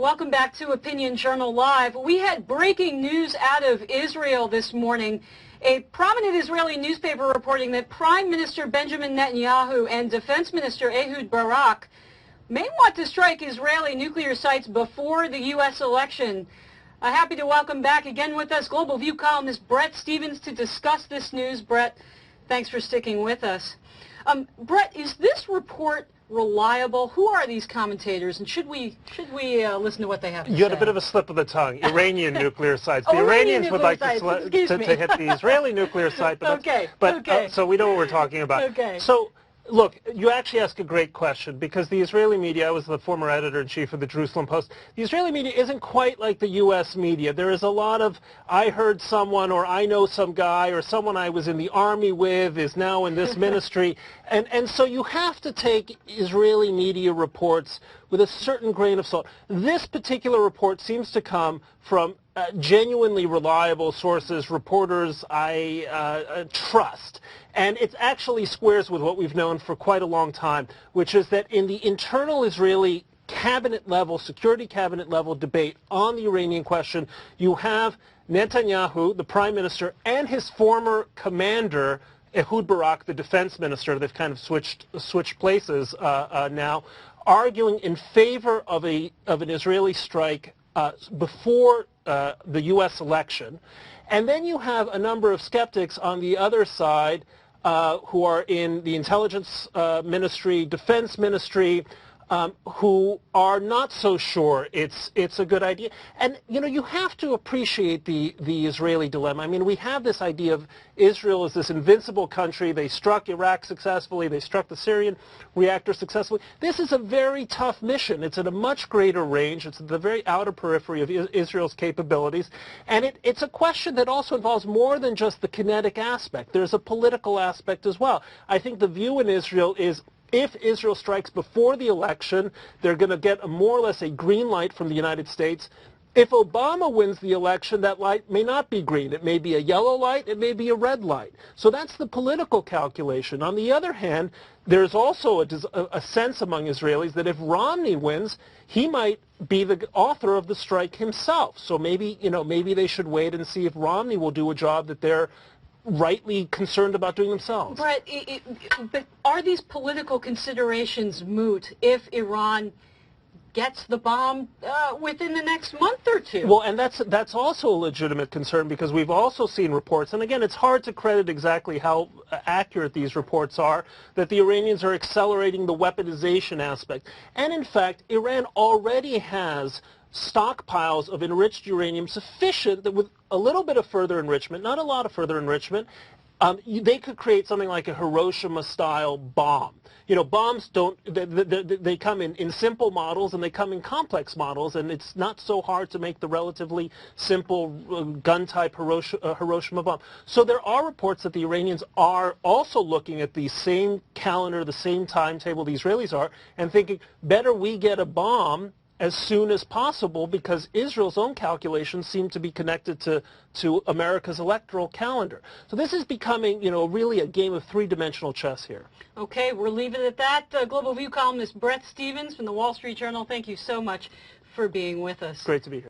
Welcome back to Opinion Journal Live. We had breaking news out of Israel this morning. A prominent Israeli newspaper reporting that Prime Minister Benjamin Netanyahu and Defense Minister Ehud Barak may want to strike Israeli nuclear sites before the U.S. election. Happy to welcome back again with us Global View columnist Bret Stephens to discuss this news. Bret, thanks for sticking with us. Bret, is this report reliable? Who are these commentators, and should we listen to what they have to say? You had a bit of a slip of the tongue. Iranian nuclear sites. The Iranians would like to hit the Israeli nuclear site, but so we know what we're talking about. Okay. So, look, you actually ask a great question, because the Israeli media, I was the former editor-in-chief of the Jerusalem Post, the Israeli media isn't quite like the U.S. media. There is a lot of, I heard someone, or I know some guy, or someone I was in the army with is now in this ministry, and so you have to take Israeli media reports with a certain grain of salt. This particular report seems to come from genuinely reliable sources, reporters I trust. And it actually squares with what we've known for quite a long time, which is that in the internal Israeli cabinet level, security cabinet level debate on the Iranian question, you have Netanyahu, the prime minister, and his former commander, Ehud Barak, the defense minister, they've kind of switched places now, arguing in favor of an Israeli strike before the U.S. election. And then you have a number of skeptics on the other side who are in the intelligence ministry, defense ministry, who are not so sure it's a good idea. And, you know, you have to appreciate the Israeli dilemma. I mean, we have this idea of Israel as this invincible country. They struck Iraq successfully. They struck the Syrian reactor successfully. This is a very tough mission. It's at a much greater range. It's at the very outer periphery of Israel's capabilities. And it's a question that also involves more than just the kinetic aspect. There's a political aspect as well. I think the view in Israel is, if Israel strikes before the election, they're going to get more or less a green light from the United States. If Obama wins the election, that light may not be green. It may be a yellow light. It may be a red light. So that's the political calculation. On the other hand, there's also a sense among Israelis that if Romney wins, he might be the author of the strike himself. So maybe they should wait and see if Romney will do a job that they're rightly concerned about doing themselves. Bret, but are these political considerations moot if Iran gets the bomb within the next month or two? Well, and that's also a legitimate concern, because we've also seen reports, and again, it's hard to credit exactly how accurate these reports are, that the Iranians are accelerating the weaponization aspect. And in fact, Iran already has stockpiles of enriched uranium sufficient that with a little bit of further enrichment, not a lot of further enrichment, they could create something like a Hiroshima-style bomb. You know, bombs don't, they come in simple models and they come in complex models, and it's not so hard to make the relatively simple gun-type Hiroshima bomb. So there are reports that the Iranians are also looking at the same calendar, the same timetable the Israelis are, and thinking, better we get a bomb as soon as possible, because Israel's own calculations seem to be connected to America's electoral calendar. So this is becoming, you know, really a game of three-dimensional chess here. Okay, we're leaving it at that. Global View columnist Bret Stephens from the Wall Street Journal, thank you so much for being with us. Great to be here.